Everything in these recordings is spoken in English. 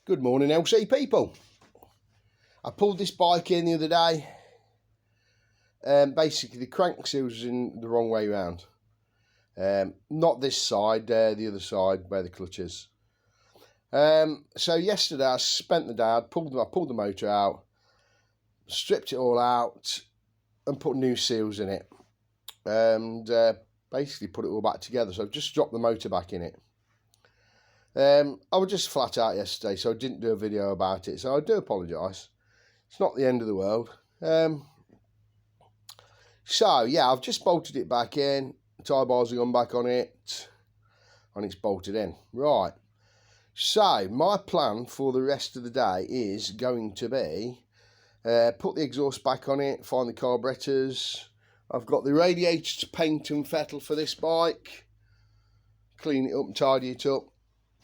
Good morning, LC people. I pulled this bike in the other day. Basically, the crank seal was in the wrong way round. Not this side, the other side where the clutch is. So yesterday I spent the day, I pulled the motor out, stripped it all out and put new seals in it. And basically put it all back together. So I've just dropped the motor back in it. I was just flat out yesterday, so I didn't do a video about it. So I do apologise. It's not the end of the world. So yeah, I've just bolted it back in. Tie bars have gone back on it, and it's bolted in. Right. So my plan for the rest of the day is going to be put the exhaust back on it, find the carburetors. I've got the radiator to paint and fettle for this bike. Clean it up and tidy it up.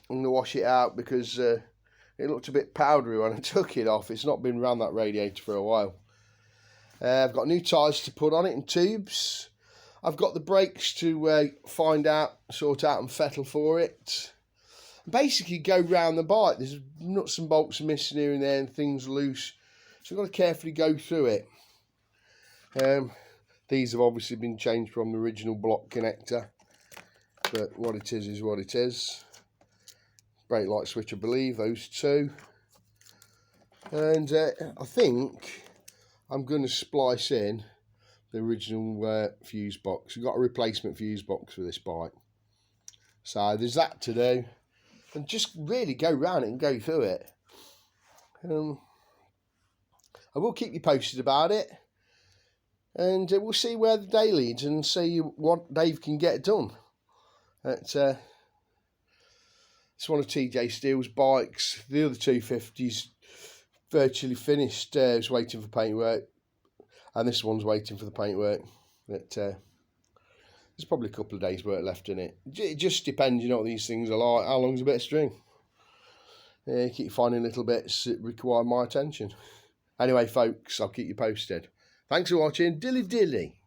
I'm going to wash it out because it looked a bit powdery when I took it off. It's not been around that radiator for a while. I've got new tyres to put on it and tubes. I've got the brakes to sort out and fettle for it. Basically go round the bike. There's nuts and bolts missing here and there and things loose. So I've got to carefully go through it. These have obviously been changed from the original block connector. But what it is what it is. Brake light switch, I believe, those two. And I think I'm going to splice in the original fuse box. I've got a replacement fuse box for this bike. So there's that to do. And just really go round it and go through it. I will keep you posted about it. And we'll see where the day leads and see what Dave can get done. It's one of TJ Steele's bikes. The other 250's virtually finished. It's waiting for paintwork. And this one's waiting for the paintwork. But there's probably a couple of days' work left in it. It just depends, you know what these things are like. How long's a bit of string? Keep finding little bits that require my attention. Anyway, folks, I'll keep you posted. Thanks for watching. Dilly dilly.